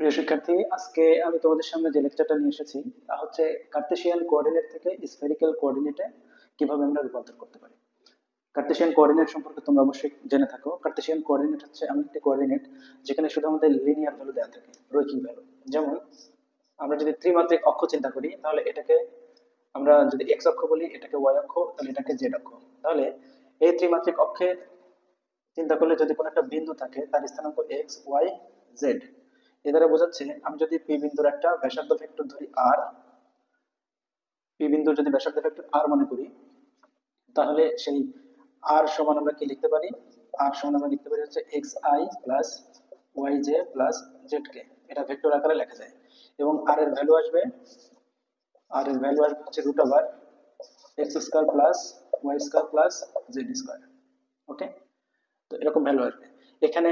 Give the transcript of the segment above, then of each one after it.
প্রিয় শিক্ষার্থী, আজকে আমি তোমাদের সামনে যে লেকচারটা নিয়ে এসেছি তা হচ্ছে কার্টেসিয়ান কোঅর্ডিনেট থেকে স্ফেরিক্যাল কোঅর্ডিনেটে কিভাবে আমরা রূপান্তর করতে পারি। কার্টেসিয়ান কোঅর্ডিনেট সম্পর্কে তোমরা অবশ্যই জেনে থাকো। কার্টেসিয়ান কোঅর্ডিনেট হচ্ছে এমন একটি কোঅর্ডিনেট যেখানে শুধু আমাদের লিনিয়ার ভ্যালু দেওয়া থাকে, রৈখিক ভ্যালু। যেমন আমরা যদি ত্রিমাত্রিক অক্ষ চিন্তা করি তাহলে এটাকে আমরা যদি এক্স অক্ষ বলি, এটাকে ওয়াই অক্ষ, তাহলে এটাকে জেড অক্ষ। তাহলে এই ত্রিমাত্রিক অক্ষে চিন্তা করলে যদি কোনো একটা বিন্দু থাকে তার স্থানাঙ্ক এক্স ওয়াই জেড, এ দ্বারা বোঝাচ্ছে আমি যদি পি বিন্দুর একটা ব্যাসার্ধ ভেক্টর ধরি আর, পি বিন্দুর যদি ব্যাসার্ধ ভেক্টর আর মনে করি, তাহলে সেই আর সমান আমরা কি লিখতে পারি? আর সমান আমরা লিখতে পারি হচ্ছে x i plus y j plus z k. এটা ভেক্টর আকারে লেখা যায়। এবং আর এর ভ্যালু আসবে, হচ্ছে root over x square plus y square plus z square. Okay, তো এরকম ভ্যালু আসবে। এখানে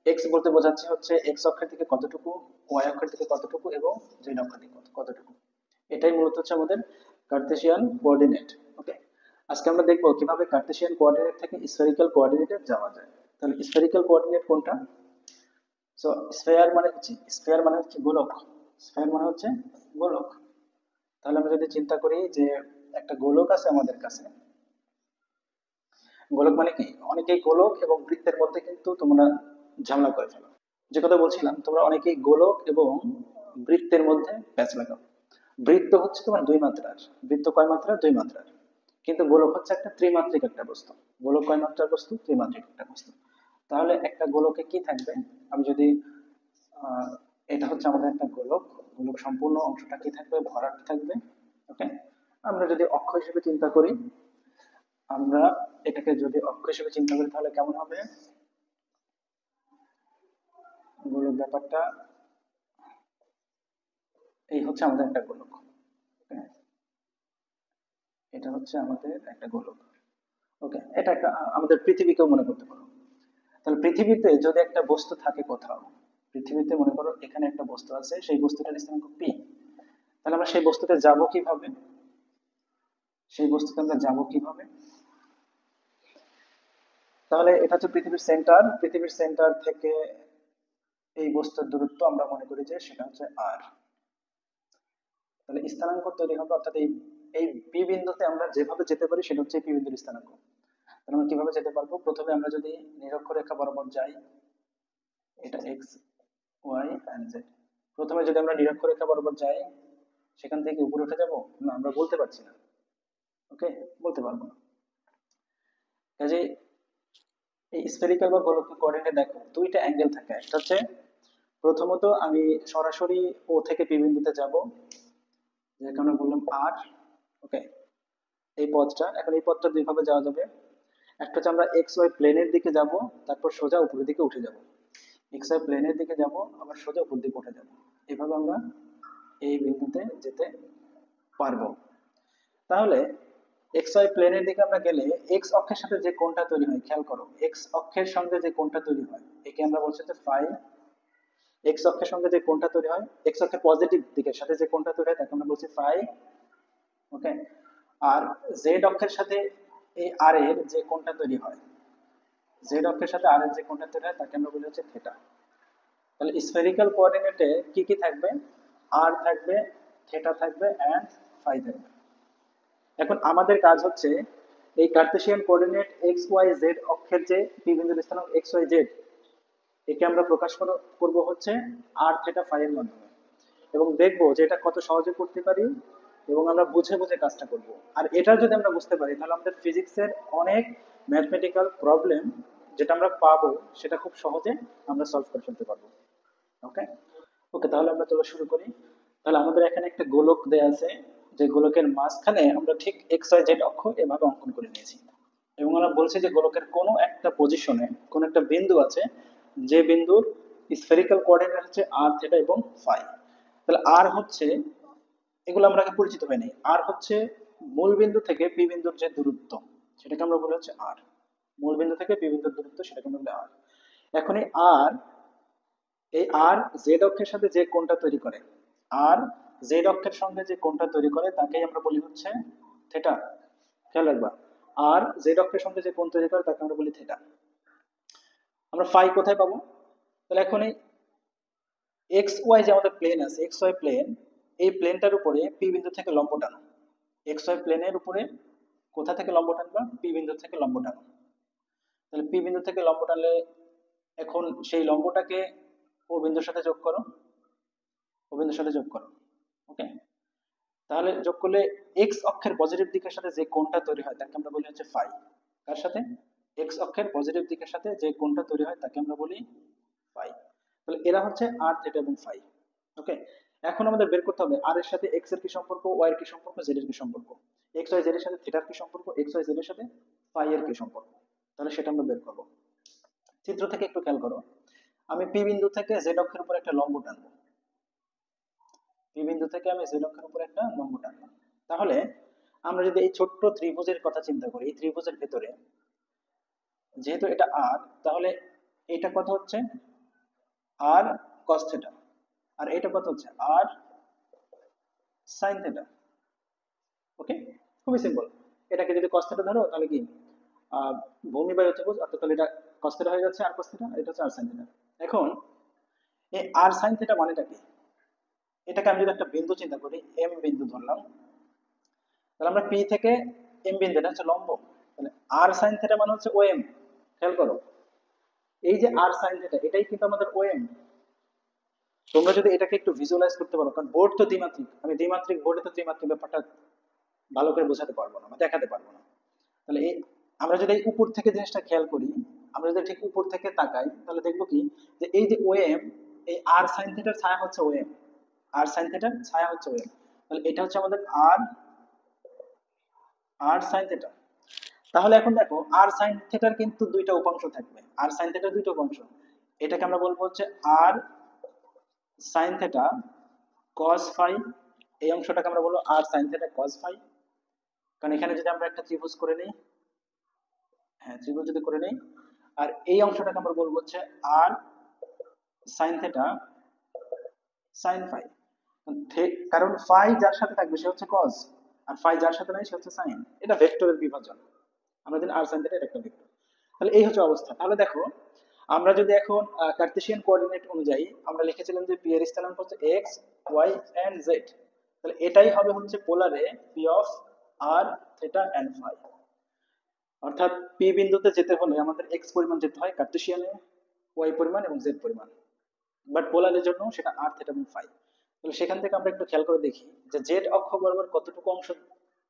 এক্স বলতে বোঝাচ্ছে হচ্ছে এক্স অক্ষের থেকে কতটুকু, ওয়াই অক্ষের থেকে কতটুকু এবং জেড অক্ষের থেকে কতটুকু। এটাই মূলত হচ্ছে আমাদের কার্টেসিয়ান কোঅর্ডিনেট। ওকে, আজকে আমরা দেখবো কিভাবে কার্টেসিয়ান কোঅর্ডিনেট থেকে স্ফেরিক্যাল কোঅর্ডিনেটে যাওয়া যায়। তাহলে স্ফেরিক্যাল কোঅর্ডিনেট কোনটা? সো স্ফেয়ার মানে হচ্ছে গোলক। স্ফেয়ার মানে হচ্ছে গোলক। তাহলে আমরা যদি চিন্তা করি যে একটা গোলক আছে আমাদের কাছে, গোলক মানে কি, অনেকেই গোলক এবং বৃত্তের মধ্যে কিন্তু তোমরা ঝামেলা করে ফেলো। যে কথা বলছিলাম, তোমরা অনেকেই গোলক এবং বৃত্তের মধ্যে প্যাচ লাগাও। বৃত্ত হচ্ছে তোমার দুই মাত্রার, বৃত্ত কয় মাত্রার? দুই মাত্রার। কিন্তু গোলক হচ্ছে একটা ত্রিমাত্রিক একটা বস্তু। গোলক কয় মাত্রার বস্তু? ত্রিমাত্রিক একটা বস্তু। তাহলে একটা গোলকে কি থাকবে? আমি যদি আহ এটা হচ্ছে আমাদের একটা গোলক, গোলক সম্পূর্ণ অংশটা কি থাকবে? ভরাট থাকবে। ওকে, আমরা যদি অক্ষ হিসেবে চিন্তা করি, আমরা এটাকে যদি অক্ষ হিসেবে চিন্তা করি তাহলে কেমন হবে গোলক ব্যাপারটা? এই হচ্ছে আমাদের একটা গোলক। ওকে, এটা হচ্ছে আমাদের একটা গোলক। ওকে, এটা একটা আমাদের পৃথিবীকেও মনে করতে পারো। তাহলে পৃথিবীতে যদি একটা বস্তু থাকে কোথাও, পৃথিবীতে মনে করো এখানে একটা বস্তু আছে, সেই বস্তুটার স্থানাঙ্ক পি। তাহলে আমরা সেই বস্তুতে যাব কিভাবে? সেই বস্তুতে আমরা যাব কিভাবে? তাহলে এটা হচ্ছে পৃথিবীর সেন্টার। পৃথিবীর সেন্টার থেকে এই বস্তুর দূরত্ব আমরা মনে করি যে সেটা হচ্ছে আর। তাহলে স্থানাঙ্ক তৈরি হবে, অর্থাৎ এই এই পি বিন্দুতে আমরা যেভাবে যেতে পারি সেটা হচ্ছে পি বিন্দুর স্থানাঙ্ক। তাহলে আমরা কিভাবে যেতে পারবো? প্রথমে আমরা যদি নিরক্ষরেখা বরাবর যাই, এটা এক্স ওয়াই এন্ড জেড। প্রথমে যদি আমরা নিরক্ষরেখা বরাবর যাই, সেখান থেকে উপরে উঠে যাব? না, আমরা বলতে পারছি না। ওকে, বলতে পারবো না। কাজে এই স্ফেরিক্যাল বা গোলকীয় কোঅর্ডিনেটে দেখো দুইটা অ্যাঙ্গেল থাকে। একটা হচ্ছে প্রথমত আমি সরাসরি ও থেকে পি বিন্দুতে যাব, যে কারণে বললাম আর। ওকে, এই পথটা, এখন এই পথটা দুই ভাবে যাওয়া যাবে। একটা হচ্ছে আমরা এক্স ওয়াই প্লেনের দিকে যাব, তারপর সোজা উপরের দিকে উঠে যাব। এক্স ওয়াই প্লেনের দিকে যাব, আবার সোজা উপর দিকে উঠে যাব। এভাবে আমরা এই বিন্দুতে যেতে পারবো। তাহলে এক্স ওয়াই প্লেনের দিকে আমরা গেলে এক্স অক্ষের সাথে যে কোণটা তৈরি হয়, খেয়াল করো, এক্স অক্ষের সঙ্গে যে কোণটা তৈরি হয় একে আমরা বলছি যে ফাই। এক্স অক্ষের সঙ্গে যে কোণটা তৈরি হয়, এক্স অক্ষের পজিটিভ দিকের সাথে যে কোণটা তৈরি হয় তাকে আমরা বলছি ফাই। ওকে, আর জেড অক্ষের সাথে এই আর এর যে কোণটা তৈরি হয়, জেড অক্ষের সাথে আর এর যে কোণটা তৈরি হয় তাকে আমরা বলি হচ্ছে থিটা। তাহলে স্ফেরিক্যাল কোঅর্ডিনেটে কি কি থাকবে? আর থাকবে, থিটা থাকবে এন্ড ফাই থাকবে। এখন আমাদের কাজ হচ্ছে এই Cartesian coordinate X Y Z অক্ষের যে পি বিন্দুর স্থানাঙ্ক এক্স ওয়াই জেড, একে আমরা প্রকাশ করব হচ্ছে আর থিটা ফাই এর মাধ্যমে। এবং দেখবো যে এটা কত সহজে করতে পারি, এবং আমরা বুঝে বুঝে কাজটা করব। আর এটা যদি আমরা বুঝতে পারি তাহলে আমাদের ফিজিক্সের অনেক ম্যাথমেটিক্যাল প্রবলেম যেটা আমরা পাবো সেটা খুব সহজে আমরা সলভ করে ফেলতে পারবো। ওকে, ওকে, তাহলে আমরা চলো শুরু করি। তাহলে আমাদের এখানে একটা গোলক দেয়া আছে, যে গোলকের মাঝখানে আমরা ঠিক এক্স ওয়াই জেড অক্ষ এভাবে অঙ্কন করে নিয়েছি। এবং আমরা বলছি যে গোলকের কোনো একটা পজিশনে কোন একটা বিন্দু আছে, যে বিন্দুর স্ফেরিক্যাল কোঅর্ডিনেট হচ্ছে আর থিটা এবং ফাই। তাহলে আর হচ্ছে, এগুলো আমরা আগে পরিচিত হয়নি, আর হচ্ছে মূল বিন্দু থেকে পি বিন্দুর যে দূরত্ব সেটাকে আমরা বলি হচ্ছে আর। মূল বিন্দু থেকে পি বিন্দুর দূরত্ব সেটাকে আমরা বলি আর। এখন এই আর জেড অক্ষের সাথে যে কোণটা তৈরি করে, আর জেড অক্ষের সঙ্গে যে কোণটা তৈরি করে তাকেই আমরা বলি হচ্ছে থিটা। খেয়াল রাখবা, আর জেড অক্ষের সঙ্গে যে কোণ তৈরি করে তাকে আমরা বলি থিটা। আমরা ফাই কোথায় পাবো? তাহলে এখন এক্স ওয়াই যে আমাদের প্লেন আছে, এক্স ওয়াই প্লেন, এই প্লেনটার উপরে পি বিন্দু থেকে লম্ব টানো। এক্স ওয়াই প্লেনের উপরে কোথা থেকে লম্ব টানবা? পি বিন্দু থেকে লম্ব টানো। তাহলে পি বিন্দু থেকে লম্ব টানলে এখন সেই লম্বটাকে ও বিন্দুর সাথে যোগ করো, ও বিন্দুর সাথে যোগ করো। ওকে, তাহলে যোগ করলে এক্স অক্ষের পজিটিভ দিকের সাথে যে কোণটা তৈরি হয় তাকে আমরা বলি হচ্ছে ফাই। কার সাথে? এক্স অক্ষের পজিটিভ দিকের সাথে যে কোণটা তৈরি হয় তাকে আমরা বলি ফাই। তাহলে এরা হচ্ছে আর, থিটা এবং ফাই। ওকে, এখন আমাদের বের করতে হবে আর এর সাথে এক্স এর কি সম্পর্ক, ওয়াই এর কি সম্পর্ক, জেড এর কি সম্পর্ক, এক্স ওয়াই জেড এর সাথে থিটার কি সম্পর্ক, এক্স ওয়াই জেড এর সাথে ফাই এর কি সম্পর্ক। তাহলে সেটা আমরা বের করব। চিত্র থেকে একটু খেয়াল করো, আমি পি বিন্দু থেকে জেড অক্ষের উপর একটা লম্ব টানবো। পি বিন্দু থেকে আমি জেড অক্ষের উপর একটা লম্ব টানলাম। তাহলে আমরা যদি এই ছোট্ট ত্রিভুজের কথা চিন্তা করি, এই ত্রিভুজের ভেতরে যেহেতু এটা আর, তাহলে এটা কত হচ্ছে? আর cos থিটা। আর এটা কত হচ্ছে? আর sin থিটা। ওকে, খুবই সিম্পল। এটাকে যদি cos থিটা ধরো তাহলে কি ভূমি বাই অতিভুজ, অর্থাৎ তাহলে এটা cos থিটা হয়ে যাচ্ছে, আর cos থিটা, এটা হচ্ছে আর sin থিটা। এখন এই আর sin থিটা মানেটা কি? এটাকে আমি যদি একটা বিন্দু চিন্তা করি, এম বিন্দু ধরলাম, তাহলে আমরা পি থেকে এম বিন্দু, এটা হচ্ছে লম্ব, তাহলে আর sin থিটা মানে হচ্ছে ওএম। খেয়াল করো, এই যে আর sin থিটা এটাই কিন্তু আমাদের ওএম। তোমরা যদি এটাকে একটু ভিজুয়ালাইজ করতে পারো, কারণ বোর্ড তো দ্বিমাত্রিক, আমি দ্বিমাত্রিক বোর্ডে তো ত্রিমাত্রিক ব্যাপারটা ভালো করে বোঝাতে পারবো না বা দেখাতে পারবো না। তাহলে এই আমরা যদি উপর থেকে জিনিসটা খেয়াল করি, আমরা যদি ঠিক উপর থেকে তাকাই তাহলে দেখবো কি, যে এই যে ওএম, এই আর সাইন থিটার ছায়া হচ্ছে ওএম, আর সাইন থিটার ছায়া হচ্ছে ওএম। তাহলে এটা হচ্ছে আমাদের আর, আর সাইন থিটা। তাহলে এখন দেখো আর সাইন থিটার কিন্তু দুইটা উপাংশ থাকবে, আর সাইন থিটার দুইটা উপাংশ। এটাকে আমরা বলবো হচ্ছে আর সাইন থিটা cos ফাই, এই অংশটাকে আমরা বলবো আর সাইন থিটা cos ফাই। কারণ এখানে যদি আমরা একটা ত্রিভুজ করে নিই, হ্যাঁ ত্রিভুজ যদি করে নিই, আর এই অংশটাকে আমরা বলবো হচ্ছে আর সাইন থিটা সাইন ফাই। কারণ ফাই যার সাথে থাকবে সে হচ্ছে cos, আর ফাই যার সাথে নাই সে হচ্ছে সাইন। এটা ভেক্টরের বিভাজন, আমরা জানি আর সাইন থিটা এটা একটা ভেক্টর। তাহলে এই হচ্ছে অবস্থা। তাহলে দেখো আমরা যদি এখন কার্টেসিয়ান কোঅর্ডিনেট অনুযায়ী আমরা লিখেছিলাম যে পি এর স্থানাঙ্ক হচ্ছে এক্স ওয়াই এন্ড জেড, তাহলে এটাই হবে হচ্ছে পোলারে P of R theta and phi. অর্থাৎ পি বিন্দুতে যেতে হলে আমাদের এক্স পরিমাণ যেতে হয় কার্টেসিয়ানে, ওয়াই পরিমাণ এবং জেড পরিমাণ, বাট পোলারের জন্য সেটা আর থিটা এবং ফাই। তাহলে সেখান থেকে আমরা একটু খেয়াল করে দেখি যে জেড অক্ষ বরাবর কতটুকু অংশ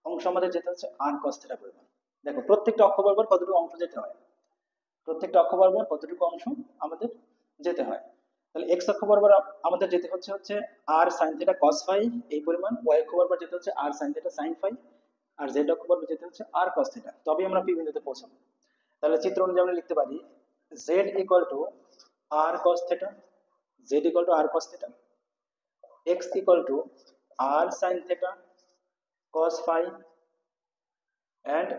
অংশ আমাদের যেতে হচ্ছে আর cos থিটা পরিমাণ। দেখো প্রত্যেকটা অক্ষ বরাবর কতটুকু অংশ যেতে হয়, প্রত্যেকটা অক্ষ বরাবর কতটুকু অংশ আমাদের যেতে হয়। তাহলে এক্স অক্ষ বরাবর আমাদের যেতে হচ্ছে হচ্ছে আর sin থিটা cos ফাই এই পরিমাণ, ওয়াই অক্ষ বরাবর যেতে হচ্ছে আর sin থিটা sin ফাই, আর জেড অক্ষ বরাবর যেতে হচ্ছে আর cos থিটা। তবেই আমরা পি বিন্দুতে পৌঁছাবো। তাহলে চিত্র অনুযায়ী আমরা লিখতে পারি z equal to R cos theta, z equal to R cos theta, x equal to r sin theta cos phi, and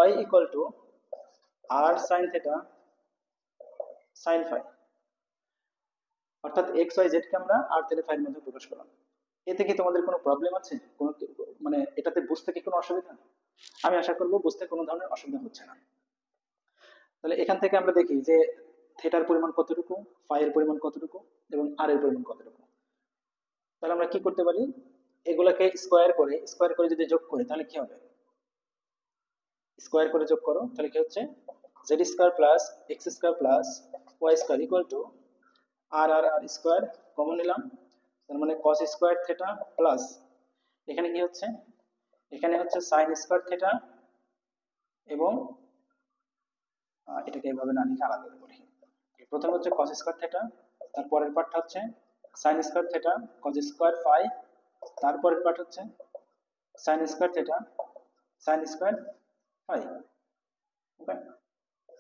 y equal to r sin theta sin phi। অর্থাৎ x y z কে আমরা r theta phi এর মধ্যে প্রকাশ করলাম। এতে কি তোমাদের কোনো problem আছে, কোনো মানে এটাতে বুঝতে কি কোনো অসুবিধা? আমি আশা করব বুঝতে কোনো ধরনের অসুবিধা হচ্ছে না। তাহলে এখান থেকে আমরা দেখি যে থিটার পরিমাণ কতটুকু, ফাই এর পরিমাণ কতটুকু এবং আর এর পরিমাণ কতটুকু। তাহলে আমরা কি করতে পারি, এগুলাকে স্কোয়ার করে যদি যোগ করি তাহলে কি হবে? স্কোয়ার করে যোগ করো তাহলে কি হচ্ছে, Z square plus X square plus Y square equal to R R R square common নিলাম, তার মানে কস স্কোয়ার থিটা প্লাস এখানে কি হচ্ছে, এখানে হচ্ছে সাইন স্কোয়ার থিটা এবং এটাকে এইভাবে না লিখে আলাদা করে করি। প্রথমে হচ্ছে কস স্কোয়ার থিটা, তারপরের পার্টটা হচ্ছে sine square theta cos square phi, তারপরের পার্ট হচ্ছে sine square theta sine square phi. Okay,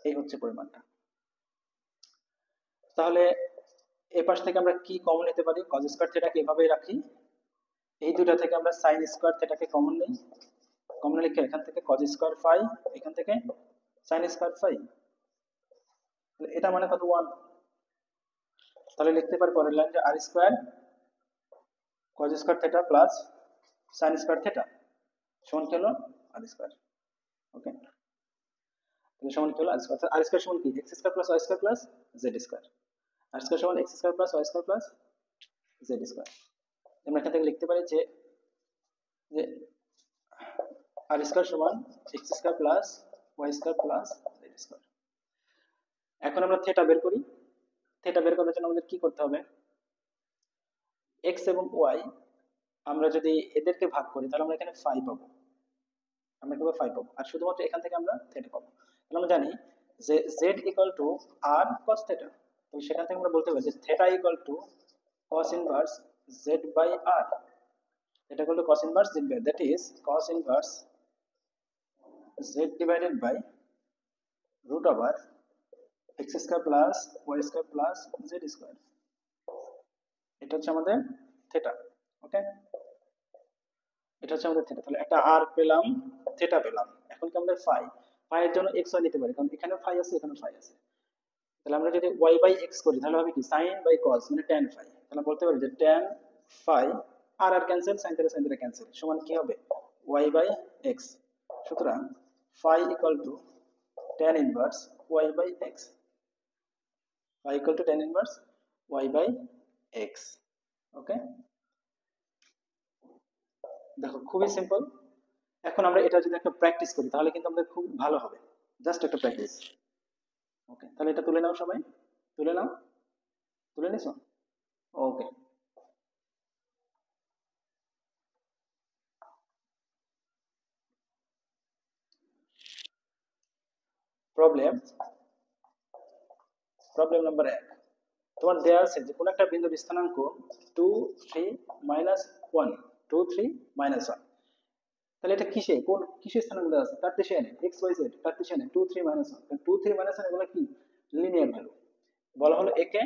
এই হচ্ছে পরিমাণটা। তাহলে এই পাশ থেকে আমরা কি কমন নিতে পারি, cos স্কয়ার থিটাকে এভাবেই রাখি, এই দুটো থেকে আমরা sin স্কয়ার থিটাকে কমন নিই, কমন লিখে এখান থেকে cos স্কয়ার ফাই, এখান থেকে sin স্কয়ার ফাই, এটা মানে কত 1। তাহলে লিখতে পারি পরের লাইন যে r square cos square theta plus sin square theta সমান কি হলো r স্কয়ার। ওকে, তাহলে সমান কি হলো r স্কয়ার, r স্কয়ার সমান কি x square plus y square plus z square, r square সমান x square plus y square plus Z square. আমরা এখান থেকে লিখতে পারি যে যে আর স্কোয়ার সমান X square plus Y square plus Z square. এখন আমরা থিটা বের করি। থিটা বের করার জন্য আমাদের কি করতে হবে, এক্স এবং ওয়াই আমরা যদি এদেরকে ভাগ করি তাহলে আমরা এখানে ফাই পাবো, আমরা কিভাবে ফাই পাবো, আর শুধুমাত্র এখান থেকে আমরা থিটা পাবো। তাহলে আমরা জানি যে Z equal to R cos theta, তো সেখান থেকে আমরা বলতে পারি যে theta equal to cos inverse z by r, এটা equal to cos inverse z by, that is cos inverse z divided by root over x square plus y square plus z square, এটা হচ্ছে আমাদের theta. ওকে, এটা হচ্ছে আমাদের theta. তাহলে একটা r পেলাম, থিটা পেলাম। এখন কি আমাদের ফাই, ফাই এর জন্য x y নিতে পারি, কারণ এখানে ফাই আছে এখানে ফাই আছে। তাহলে আমরা যদি y বাই x করি তাহলে হবে কি sin বাই cos মানে tan phi, তাহলে বলতে পারি যে tan phi আর আর ক্যান্সেল, sin থিটা ক্যান্সেল, সমান কি হবে y বাই x। সুতরাং phi equal to tan inverse y by x, phi equal to tan inverse y by x। Okay, দেখো খুবই সিম্পল। এখন আমরা এটা যদি একটা প্র্যাকটিস করি তাহলে কিন্তু আমাদের খুব ভালো হবে, জাস্ট একটা প্র্যাকটিস। ওকে, তাহলে এটা তুলে নাও, সবাই তুলে নাও, তুলে নিছো? ওকে, প্রবলেম নাম্বার 1, তোমার দেয়া আছে যে কোন একটা বিন্দুর স্থানাঙ্ক 2 3 1, 2 3 1, তাহলে এটা কিসে, কোন কিসের স্থানাঙ্ক দেওয়া আছে, কার্টেসিয়ানে x y z, কার্টেসিয়ানে 2 3 1, কারণ 2 3 1 এগুলো কি লিনিয়ার ভ্যালু। বলা হলো একে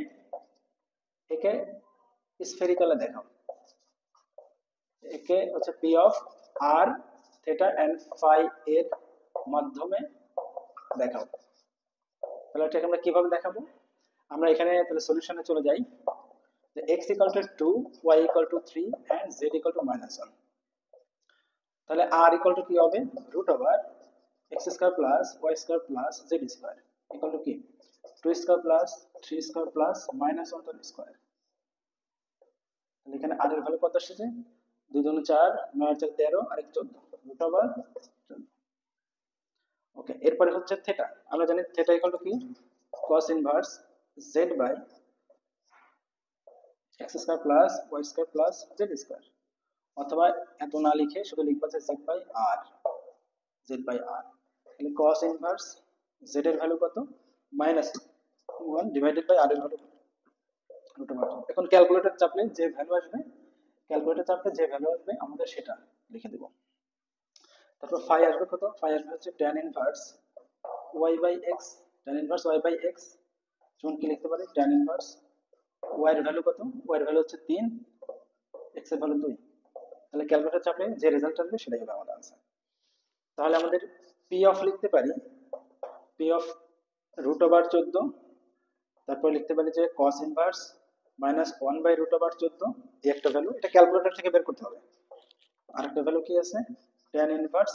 একে স্ফেরিক্যালে দেখাও, একে হচ্ছে p of r theta and phi এর মাধ্যমে দেখাও। তাহলে এটাকে আমরা কিভাবে দেখাবো, আমরা এখানে তাহলে সলিউশনে চলে যাই। x equal to 2, y equal to 3 and z equal to -1, তাহলে r equal to কি হবে root over x square plus y square plus z square equal to কি 2 square plus 3 square plus -1 তার স্কয়ার। তাহলে এখানে r এর value কত আসছে, 2 2 4 9 4 13 আর 1 14, root over 14। ওকে, এরপরে হচ্ছে থিটা, আমরা জানি থিটা ইকুয়াল টু কি cos inverse z by x square plus y square plus z square, অথবা এত না লিখে শুধু লিখবা যে z by r, z by r। তাহলে cos ইনভার্স z এর ভ্যালু কত -1 ডিভাইডেড বাই r এর ভ্যালু রুট ওভার। এখন ক্যালকুলেটর চাপলে যে ভ্যালু আসবে, ক্যালকুলেটর চাপলে যে ভ্যালু আসবে আমাদের সেটা লিখে দেব। তারপর ফাই আসবে কত, ফাই আসবে হচ্ছে tan inverse y by x, tan inverse y by x সমান কি লিখতে পারি tan ইনভার্স y এর ভ্যালু কত, y এর ভ্যালু হচ্ছে 3, x এর ভ্যালু 2। তাহলে ক্যালকুলেটর চাপলে যে রেজাল্ট আসবে সেটাই হবে আমাদের आंसर। তাহলে আমাদের p অফ লিখতে পারি p অফ রুট ওভার 14, তারপর লিখতে পারি যে cos inverse -1 by root over 14, এই একটা ভ্যালু, এটা ক্যালকুলেটর থেকে বের করতে হবে। আর একটা ভ্যালু কি আছে tan ইনভার্স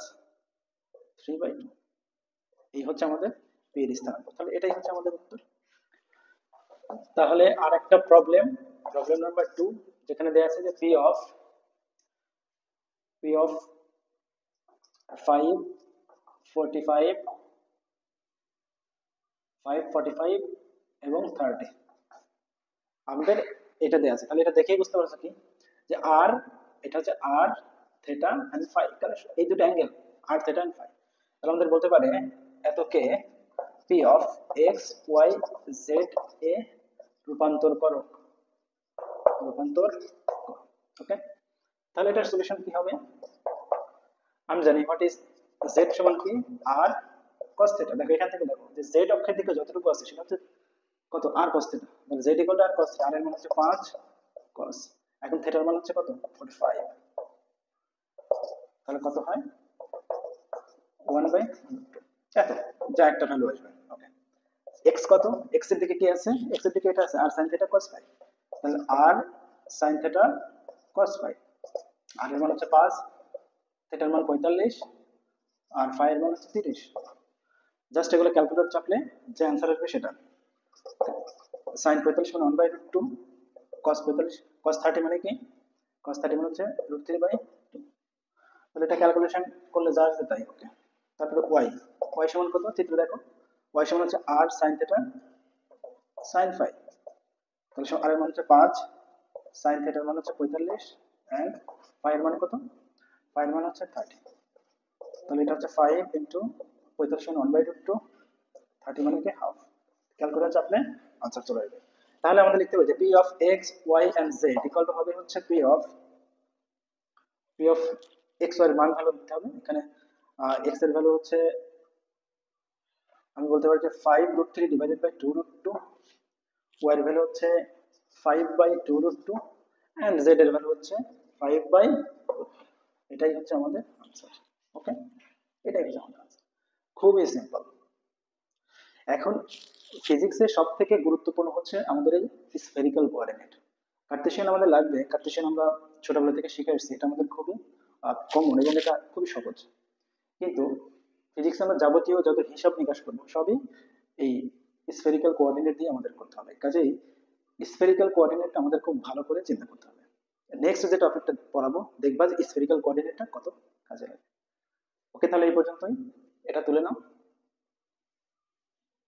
3/2, এই হচ্ছে আমাদের p এর স্থানাঙ্ক। তাহলে এটাই হচ্ছে আমাদের উত্তর। তাহলে আর একটা প্রবলেম নাম্বার 2, যেখানে দেয়া আছে যে p অফ 5 45 545 এবং 30 আমাদের এটা দেয়া আছে। তাহলে এটা দেখেই বুঝতে পারছো কি যে r, এটা হচ্ছে r থিটা এন্ড ফাই, কারণ এই দুটো angle r theta and phi. তাহলে আমাদের বলতে পারে এতকে p of x y z এ রূপান্তর করো। ওকে, তাহলে এটার সলিউশন কি হবে, আমি জানি হোয়াট ইজ z সমান কি r cos থিটা। দেখো এখান থেকে দেখো যে z অক্ষের দিকে যতটুকু আছে সেটা হচ্ছে কত r cos থিটা, মানে z equal two r cos theta, r এর মান হচ্ছে 5 cos, এখন থিটার মান হচ্ছে কত 45, তাহলে কত হয় 1/2, এত যা একটা ভ্যালু আসবে। ওকে, x কত, x এর দিকে কি আছে, x এর দিকে এটা আছে r sin theta cos phi, তাহলে r sin theta cos phi, r এর মান হচ্ছে 5, থিটার মান 45 আর phi এর মান হচ্ছে 30। জাস্ট এগুলো ক্যালকুলেটর চাপলে যে आंसर আসবে সেটা sin 45 মানে 1/2 cos 45 cos 30 মানে কি? cos 30 মানে হচ্ছে √3/2। তাহলে এটা ক্যালকুলেশন করলে যা আসবে তাই। ওকে, তারপরে y সমান কত? চিত্র দেখো, y সমান হচ্ছে r sin θ sin phi। তাহলে আর এর মান হচ্ছে 5, sin θ এর মান হচ্ছে 45 এন্ড phi এর মান কত? phi এর মান হচ্ছে 30। তাহলে এটা হচ্ছে 5 ইনটু 45 মানে 1/2, 30 মানে কি হাফ। ক্যালকুলেটর চাপলে আনসার চলে আসবে। তাহলে আমাদের লিখতে হবে যে p of x y and z equal two হবে হচ্ছে p of x y এর মান ভ্যালু দিতে হবে। এখানে x এর ভ্যালু হচ্ছে আমি বলতে পারি যে 5√3 ডিভাইডেড বাই 2√2, y এর ভ্যালু হচ্ছে 5/2√2 এন্ড z এর ভ্যালু হচ্ছে 5/2। এটাই হচ্ছে আমাদের আনসার। ওকে, এটাই হচ্ছে আমাদের আনসার। খুবই সিম্পল। এখন ফিজিক্সের সবথেকে গুরুত্বপূর্ণ হচ্ছে আমাদের এই স্ফেরিক্যাল কোঅর্ডিনেট। কার্টেসিয়ান আমাদের লাগবে, কার্টেসিয়ান আমরা ছোটবেলা থেকে শিখে এসেছি, এটা আমাদের খুবই কমন এবং এটা খুবই সহজ। কিন্তু ফিজিক্সে আমরা যাবতীয় যত হিসাব নিকাশ করবো সবই এই স্ফেরিক্যাল কোঅর্ডিনেট দিয়ে আমাদের করতে হবে। কাজেই স্ফেরিক্যাল কোঅর্ডিনেটটা আমাদের খুব ভালো করে চিন্তা করতে হবে। নেক্সট যে টপিকটা পড়াবো দেখবা যে স্ফেরিক্যাল কোঅর্ডিনেটটা কত কাজে লাগে। ওকে, তাহলে এই পর্যন্তই, এটা তুলে নাও।